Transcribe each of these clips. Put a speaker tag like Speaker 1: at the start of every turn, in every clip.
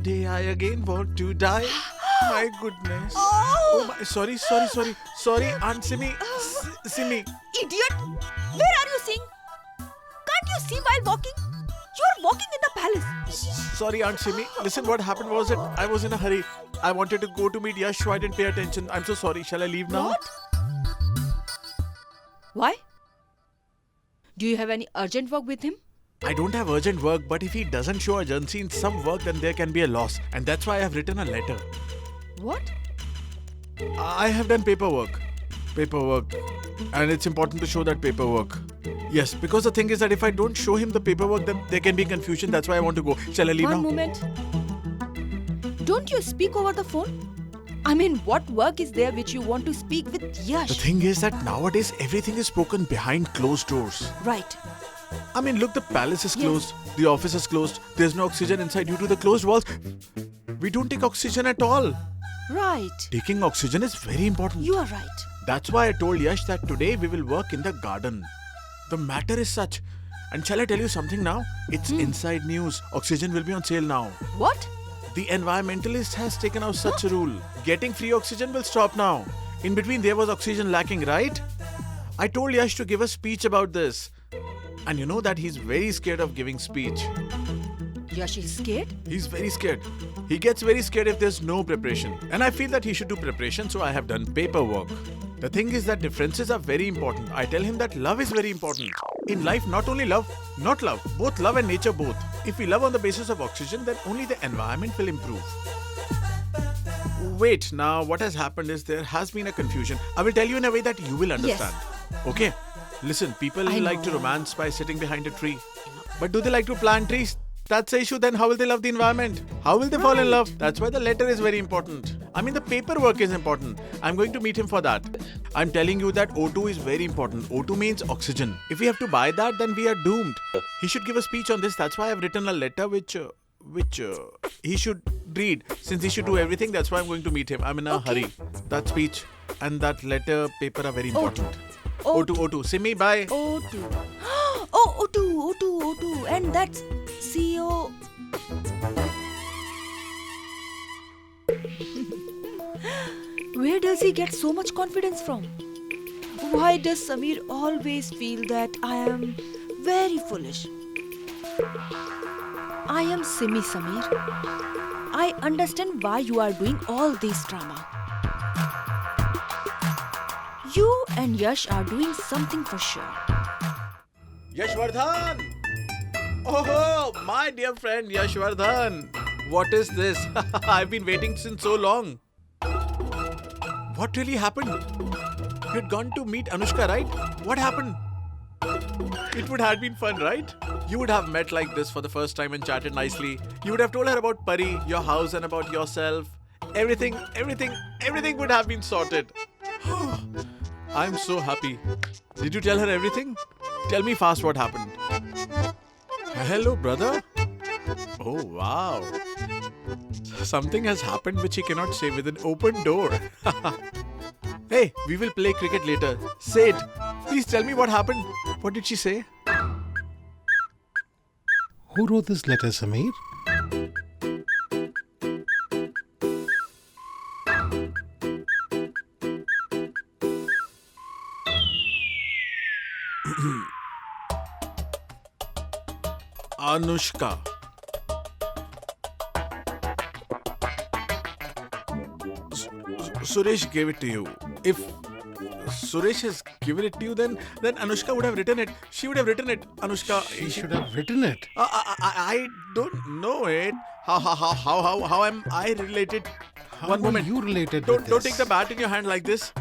Speaker 1: Today I again want to die. My goodness.
Speaker 2: Oh!
Speaker 1: My, sorry, Aunt Simi. Simi.
Speaker 2: Idiot! Where are you seeing? Can't you see while walking? You're walking in the palace.
Speaker 1: Sorry, Aunt Simi. Listen, what happened was that I was in a hurry. I wanted to go to meet Yash, so I didn't pay attention. I'm so sorry. Shall I leave now?
Speaker 2: What? Why? Do you have any urgent work with him?
Speaker 1: I don't have urgent work, but if he doesn't show urgency in some work, then there can be a loss. And that's why I have written a letter.
Speaker 2: What?
Speaker 1: I have done paperwork. And it's important to show that paperwork. Yes, because the thing is that if I don't show him the paperwork, then there can be confusion. That's why I want to go. Shall I leave now?
Speaker 2: One moment. Don't you speak over the phone? I mean, what work is there which you want to speak with Yash?
Speaker 1: The thing is that nowadays everything is spoken behind closed doors.
Speaker 2: Right.
Speaker 1: I mean, look, the palace is closed. The office is closed. There's no oxygen inside due to the closed walls. We don't take oxygen at all.
Speaker 2: Right.
Speaker 1: Taking oxygen is very important.
Speaker 2: You are right.
Speaker 1: That's why I told Yash that today we will work in the garden. The matter is such. And shall I tell you something now? It's inside news. Oxygen will be on sale now.
Speaker 2: What?
Speaker 1: The environmentalist has taken out such a rule. Getting free oxygen will stop now. In between there was oxygen lacking, right? I told Yash to give a speech about this. And you know that he's very scared of giving speech.
Speaker 2: Yash is scared?
Speaker 1: He's very scared. He gets very scared if there's no preparation. And I feel that he should do preparation, so I have done paperwork. The thing is that differences are very important. I tell him that love is very important. In life, not only love, not love. Both love and nature both. If we love on the basis of oxygen, then only the environment will improve. Wait, now what has happened is there has been a confusion. I will tell you in a way that you will understand. Okay? Listen, people like to romance by sitting behind a tree. But do they like to plant trees? That's the issue. Then how will they love the environment? How will they fall in love? That's why the letter is very important. I mean, the paperwork is important. I'm going to meet him for that. I'm telling you that O2 is very important. O2 means oxygen. If we have to buy that, then we are doomed. He should give a speech on this. That's why I've written a letter which he should read. Since he should do everything, that's why I'm going to meet him. I'm in a hurry. That speech and that letter paper are very important. O2. Simi, bye.
Speaker 2: O2. Oh, O2. And that's CO. Where does he get so much confidence from? Why does Samir always feel that I am very foolish? I am Simi, Samir. I understand why you are doing all this drama. You and Yash are doing something for sure.
Speaker 1: Yashwardhan! Oh, my dear friend Yashwardhan! What is this? I've been waiting since so long. What really happened? You had gone to meet Anushka, right? What happened? It would have been fun, right? You would have met like this for the first time and chatted nicely. You would have told her about Pari, your house, and about yourself. Everything would have been sorted. I'm so happy. Did you tell her everything? Tell me fast what happened. Hello, brother. Oh, wow. Something has happened which he cannot say with an open door. Hey, we will play cricket later. Say it. Please tell me what happened. What did she say?
Speaker 3: Who wrote this letter, Samir?
Speaker 1: Anushka. Suresh gave it to you. If Suresh has given it to you, then Anushka would have written it. She would have written it. Anushka.
Speaker 3: She should have written it.
Speaker 1: I don't know it. How am I related?
Speaker 3: How
Speaker 1: One
Speaker 3: are
Speaker 1: moment.
Speaker 3: you related with
Speaker 1: Don't
Speaker 3: this?
Speaker 1: take the bat in your hand like this.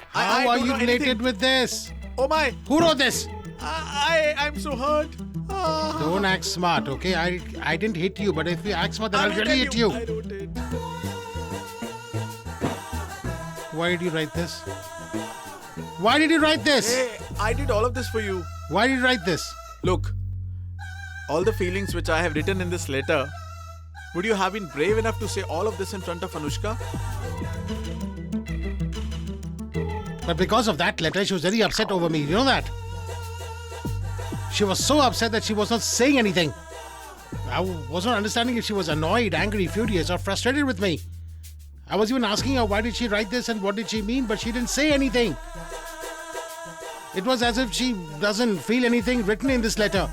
Speaker 3: How
Speaker 1: I
Speaker 3: are
Speaker 1: don't
Speaker 3: you
Speaker 1: know
Speaker 3: related
Speaker 1: anything.
Speaker 3: with this?
Speaker 1: Oh my!
Speaker 3: Who wrote this?
Speaker 1: I'm so hurt.
Speaker 3: Don't act smart, okay? I didn't hit you, but if you act smart, then
Speaker 1: I
Speaker 3: I'll
Speaker 1: will
Speaker 3: really hit
Speaker 1: tell
Speaker 3: you.
Speaker 1: I wrote it.
Speaker 3: Why did you write this? Why did you write this?
Speaker 1: Hey, I did all of this for you.
Speaker 3: Why did you write this?
Speaker 1: Look, all the feelings which I have written in this letter, would you have been brave enough to say all of this in front of Anushka?
Speaker 3: But because of that letter, she was very upset over me. You know that? She was so upset that she was not saying anything. I was not understanding if she was annoyed, angry, furious, or frustrated with me. I was even asking her why did she write this and what did she mean, but she didn't say anything. It was as if she doesn't feel anything written in this letter.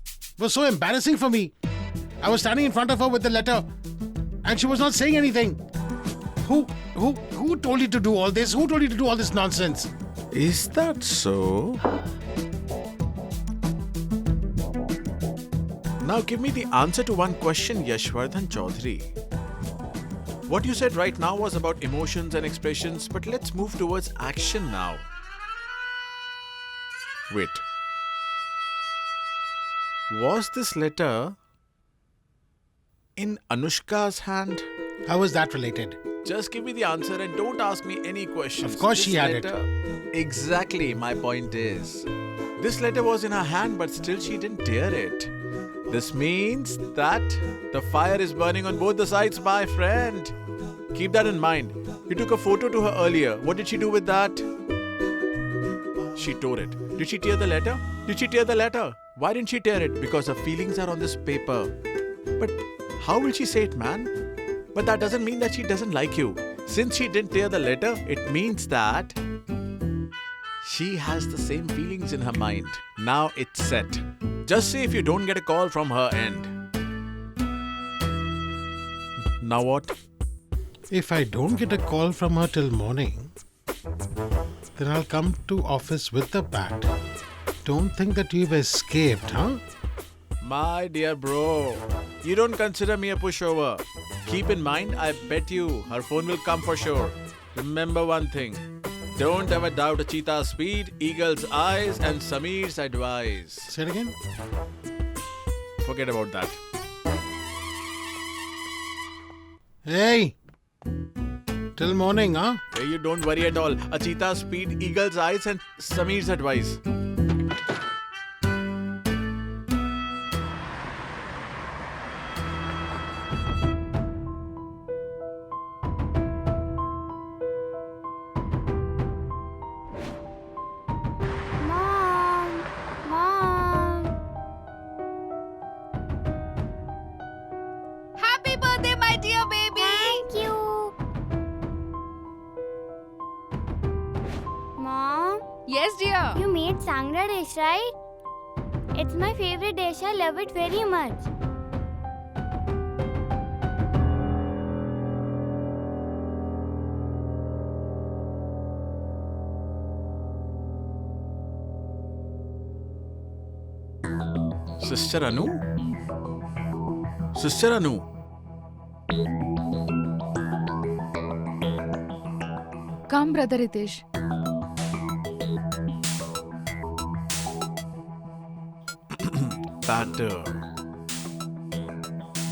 Speaker 3: It was so embarrassing for me. I was standing in front of her with the letter and she was not saying anything. Who told you to do all this? Who told you to do all this nonsense?
Speaker 1: Is that so? Now give me the answer to one question, Yashwardhan Chaudhary. What you said right now was about emotions and expressions, but let's move towards action now. Wait. Was this letter in Anushka's hand?
Speaker 3: How is that related?
Speaker 1: Just give me the answer and don't ask me any questions.
Speaker 3: Of course she had it.
Speaker 1: Exactly, my point is. This letter was in her hand, but still she didn't tear it. This means that the fire is burning on both the sides, my friend. Keep that in mind. You took a photo to her earlier. What did she do with that? She tore it. Did she tear the letter? Did she tear the letter? Why didn't she tear it? Because her feelings are on this paper. But how will she say it, man? But that doesn't mean that she doesn't like you. Since she didn't tear the letter, it means that she has the same feelings in her mind. Now it's set. Just say if you don't get a call from her end. Now what?
Speaker 3: If I don't get a call from her till morning, then I'll come to office with the bat. Don't think that you've escaped, huh?
Speaker 1: My dear bro, you don't consider me a pushover. Keep in mind, I bet you her phone will come for sure. Remember one thing. Don't ever doubt a cheetah's speed, eagle's eyes, and Sameer's advice.
Speaker 3: Say it again.
Speaker 1: Forget about that.
Speaker 3: Hey! Till morning, huh?
Speaker 1: Hey, you don't worry at all. A cheetah's speed, eagle's eyes, and Sameer's advice.
Speaker 4: Mom.
Speaker 2: Happy birthday, my dear baby!
Speaker 4: Thank you. Mom,
Speaker 2: Yes, dear.
Speaker 4: you made sangra dish, right? It's my favorite dish. I love it very much.
Speaker 1: Sister Anu? Sister Anu?
Speaker 2: Come, brother Ritesh.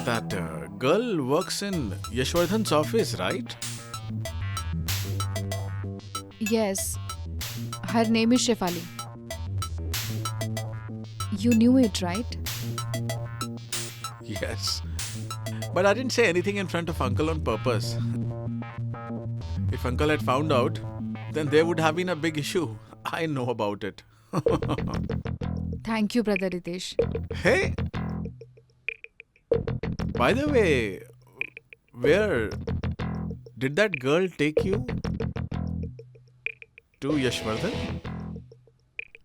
Speaker 1: That girl works in Yashwardhan's office, right?
Speaker 2: Yes. Her name is Shefali. You knew it, right?
Speaker 1: Yes. But I didn't say anything in front of Uncle on purpose. If Uncle had found out, then there would have been a big issue. I know about it.
Speaker 2: Thank you, brother Ritesh.
Speaker 1: Hey! By the way, where did that girl take you? To Yashwardhan?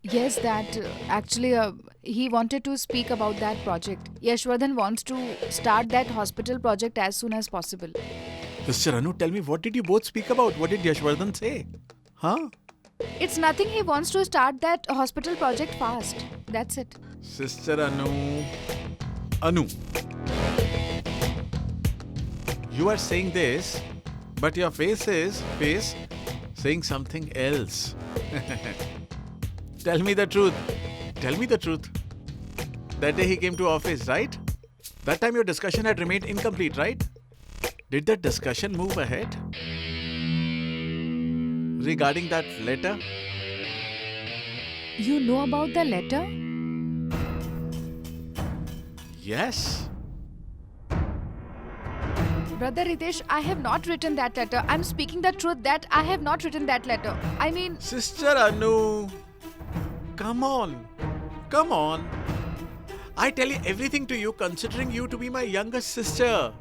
Speaker 2: Yes, that actually he wanted to speak about that project. Yashwardhan wants to start that hospital project as soon as possible.
Speaker 1: Sister Anu, tell me, what did you both speak about? What did Yashwardhan say? Huh?
Speaker 2: It's nothing, he wants to start that hospital project fast. That's it.
Speaker 1: Sister Anu. Anu. You are saying this, but your face saying something else. Tell me the truth. Tell me the truth. That day he came to office, right? That time your discussion had remained incomplete, right? Did that discussion move ahead? Regarding that letter?
Speaker 2: You know about the letter?
Speaker 1: Yes.
Speaker 2: Brother Ritesh, I have not written that letter. I'm speaking the truth that I have not written that letter. I mean,
Speaker 1: Sister Anu. Come on. Come on. I tell you everything to you considering you to be my younger sister.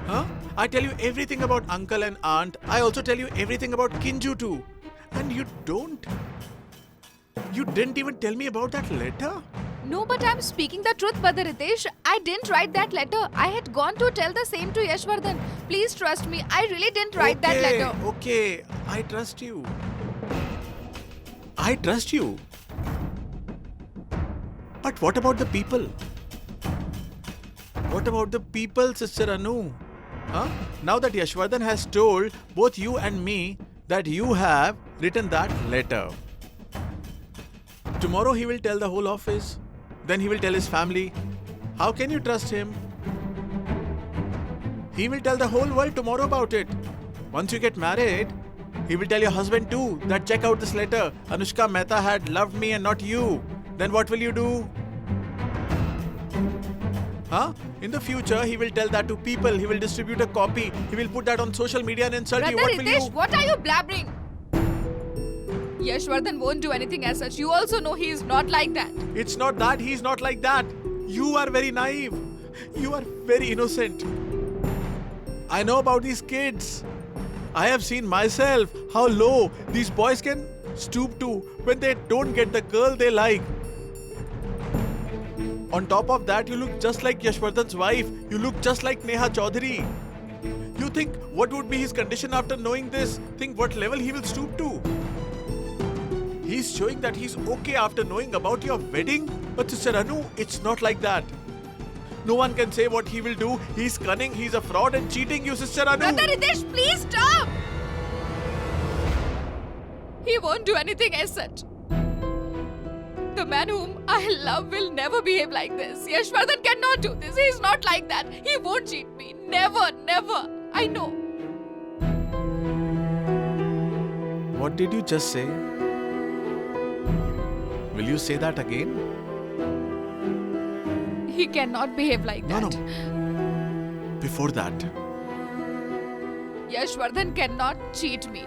Speaker 1: Huh? I tell you everything about uncle and aunt. I also tell you everything about Kinju too. And you don't. You didn't even tell me about that letter.
Speaker 2: No, but I'm speaking the truth, Brother Ritesh. I didn't write that letter. I had gone to tell the same to Yashvardhan. Please trust me. I really didn't write that letter.
Speaker 1: Okay, I trust you. I trust you. But what about the people? What about the people, Sister Anu? Huh? Now that Yashvardhan has told both you and me that you have written that letter. Tomorrow he will tell the whole office. Then he will tell his family. How can you trust him? He will tell the whole world tomorrow about it. Once you get married, he will tell your husband too that check out this letter. Anushka Mehta had loved me and not you. Then what will you do? Huh? In the future, he will tell that to people. He will distribute a copy. He will put that on social media and insult you.
Speaker 2: Brother
Speaker 1: What will
Speaker 2: Ritesh,
Speaker 1: you?
Speaker 2: what are you blabbering? Yashvardhan won't do anything as such. You also know he is not like that.
Speaker 1: It's not that he's not like that. You are very naive. You are very innocent. I know about these kids. I have seen myself how low these boys can stoop to when they don't get the girl they like. On top of that, you look just like Yashvardhan's wife. You look just like Neha Chaudhary. You think what would be his condition after knowing this? Think what level he will stoop to. He's showing that he's okay after knowing about your wedding. But Sister Anu, it's not like that. No one can say what he will do. He's cunning, he's a fraud and cheating you, Sister Anu.
Speaker 2: Brother Ritesh, please stop! He won't do anything as such. The man whom I love will never behave like this. Yashvardhan cannot do this. He's not like that. He won't cheat me. Never, never. I know.
Speaker 1: What did you just say? Will you say that again?
Speaker 2: He cannot behave like that.
Speaker 1: No. Before that.
Speaker 2: Yashvardhan cannot cheat me.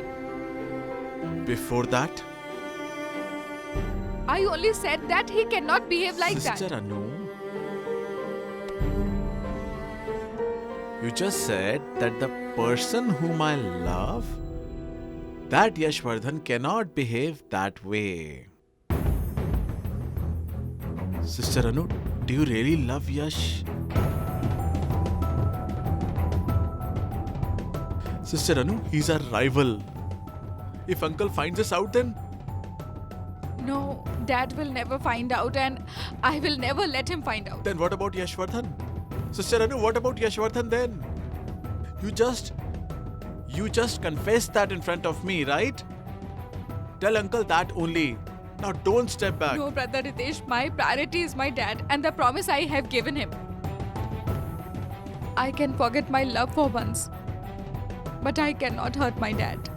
Speaker 1: Before that.
Speaker 2: I only said that he cannot behave like
Speaker 1: Sister
Speaker 2: that.
Speaker 1: Anu. You just said that the person whom I love, that Yashvardhan cannot behave that way. Sister Anu, do you really love Yash? Sister Anu, he's our rival. If uncle finds us out, then
Speaker 2: No, Dad will never find out and I will never let him find out.
Speaker 1: what about Yashvardhan? Sister Anu, what about Yashvardhan then? You just confessed that in front of me, right? Tell uncle that only. Now don't step back.
Speaker 2: No, Brother Ritesh, my priority is my dad and the promise I have given him. I can forget my love for once, but I cannot hurt my dad.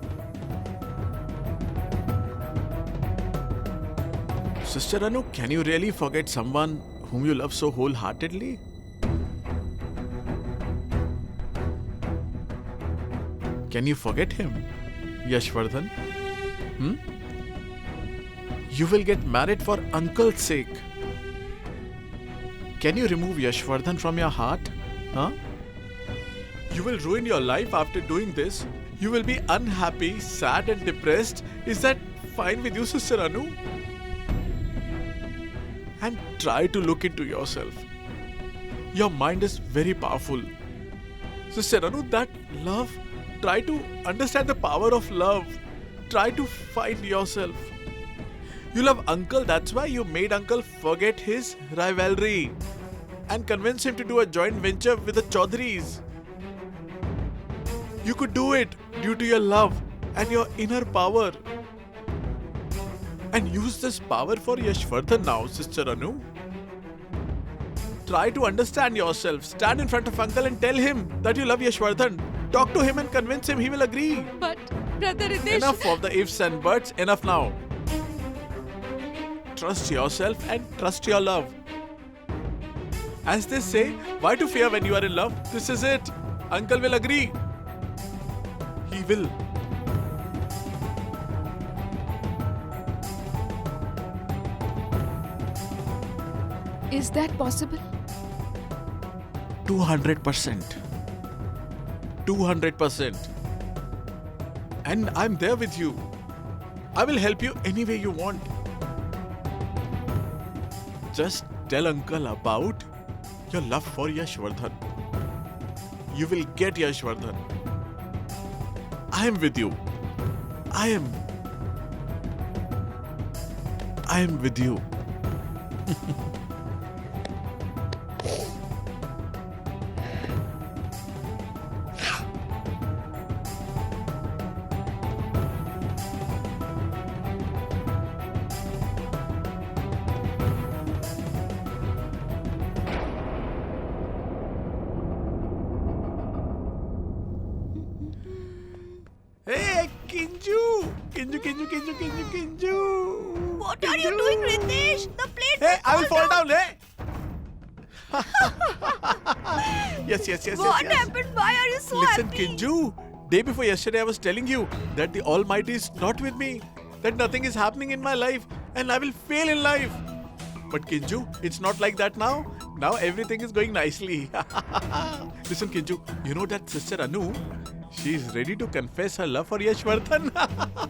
Speaker 1: Sister Anu, can you really forget someone whom you love so wholeheartedly? Can you forget him, Yashvardhan? You will get married for uncle's sake. Can you remove Yashvardhan from your heart? Huh? You will ruin your life after doing this. You will be unhappy, sad and depressed. Is that fine with you, Sister Anu? And try to look into yourself. Your mind is very powerful. Sister Anu, that love, try to understand the power of love. Try to find yourself. You love uncle, that's why you made uncle forget his rivalry and convince him to do a joint venture with the Chaudharys. You could do it due to your love and your inner power. And use this power for Yashvardhan now, Sister Anu. Try to understand yourself. Stand in front of uncle and tell him that you love Yashvardhan. Talk to him and convince him, he will agree.
Speaker 2: But, Brother Ritesh...
Speaker 1: Enough of the ifs and buts, enough now. Trust yourself and trust your love. As they say, why to fear when you are in love? This is it. Uncle will agree. He will.
Speaker 2: Is that possible?
Speaker 1: 200%. 200%. And I'm there with you. I will help you any way you want. Just tell uncle about your love for Yashvardhan. You will get Yashvardhan. I am with you. I am with you. Hey, Kinju! Kinju!
Speaker 5: What are you doing, Ritesh? The plate
Speaker 1: Hey,
Speaker 5: will
Speaker 1: I will fall down, hey! yes.
Speaker 5: What happened? Why are you so
Speaker 1: Listen,
Speaker 5: happy?
Speaker 1: Kinju, day before yesterday I was telling you that the Almighty is not with me, that nothing is happening in my life and I will fail in life. But Kinju, it's not like that now. Now everything is going nicely. Listen, Kinju, you know that sister Anu? She is ready to confess her love for Yashvardhan.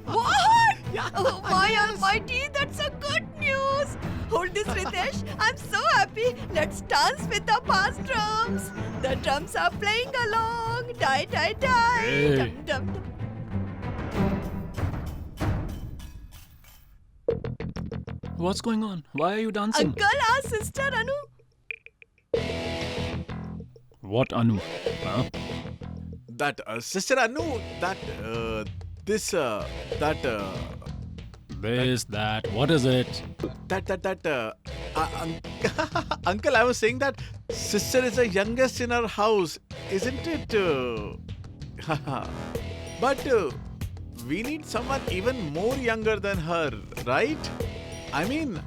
Speaker 5: What? Oh my almighty, that's a good news. Hold this, Ritesh. I'm so happy. Let's dance with the bass drums. The drums are playing along. Die, die, die.
Speaker 6: Hey.
Speaker 5: Dum, dum, dum.
Speaker 6: What's going on? Why are you dancing?
Speaker 5: Uncle, our sister Anu.
Speaker 6: What Anu? Huh?
Speaker 1: That sister Anu,
Speaker 6: This, that, what is it?
Speaker 1: Uncle, I was saying that sister is the youngest in our house, isn't it? But we need someone even more younger than her, right? I mean,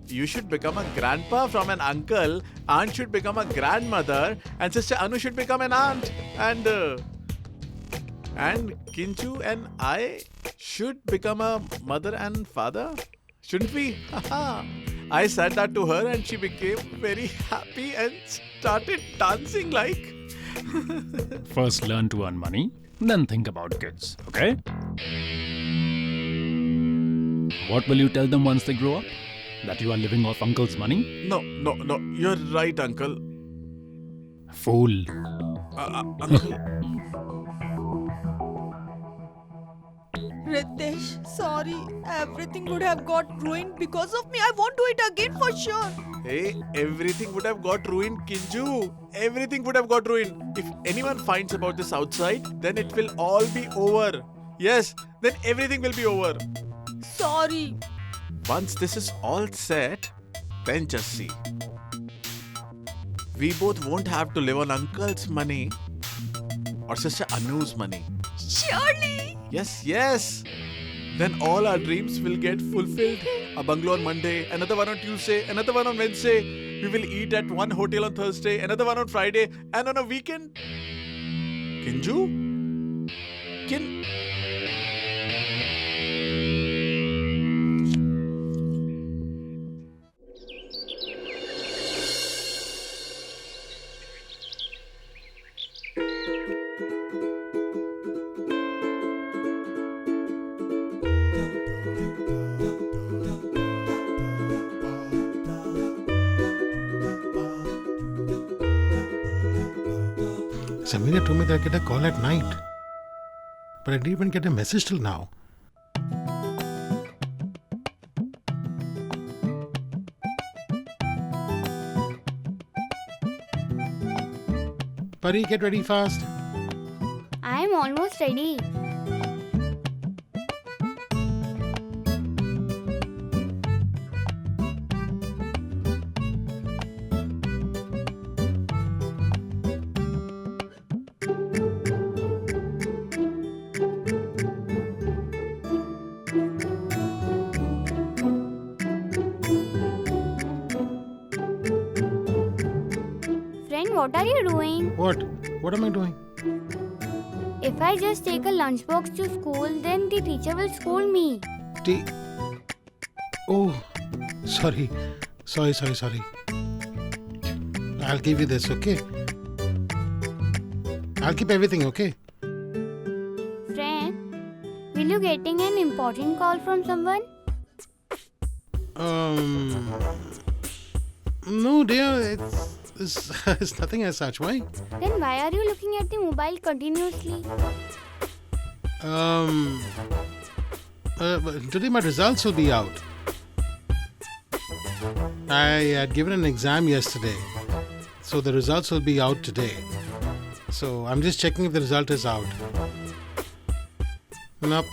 Speaker 1: you should become a grandpa from an uncle, aunt should become a grandmother, and sister Anu should become an aunt, and Kinju and I should become a mother and father, shouldn't we? I said that to her and she became very happy and started dancing like.
Speaker 6: First learn to earn money, then think about kids, okay? What will you tell them once they grow up? That you are living off uncle's money?
Speaker 1: No, you're right, uncle.
Speaker 6: Fool.
Speaker 1: Uncle.
Speaker 5: Ritesh, sorry. Everything would have got ruined because of me. I won't do it again for sure.
Speaker 1: Hey, everything would have got ruined, Kinju. Everything would have got ruined. If anyone finds about this outside, then it will all be over. Yes, then everything will be over.
Speaker 5: Sorry.
Speaker 1: Once this is all set, then just see. We both won't have to live on uncle's money or sister Anu's money.
Speaker 5: Surely.
Speaker 1: Yes. Then all our dreams will get fulfilled. A bungalow on Monday, another one on Tuesday, another one on Wednesday. We will eat at one hotel on Thursday, another one on Friday, and on a weekend. Kinju?
Speaker 3: Samira told me that I get a call at night. But I didn't even get a message till now. Pari, get ready fast.
Speaker 4: I'm almost ready. Friend, what are you doing?
Speaker 3: What? What am I doing?
Speaker 4: If I just take a lunchbox to school, then the teacher will scold me.
Speaker 3: Oh, sorry. I'll give you this, okay? I'll keep everything, okay?
Speaker 4: Friend, will you getting an important call from someone?
Speaker 3: No, dear. It's nothing as such. Why?
Speaker 4: Then why are you looking at the mobile continuously?
Speaker 3: But today my results will be out. I had given an exam yesterday, so the results will be out today. So I'm just checking if the result is out. Nope.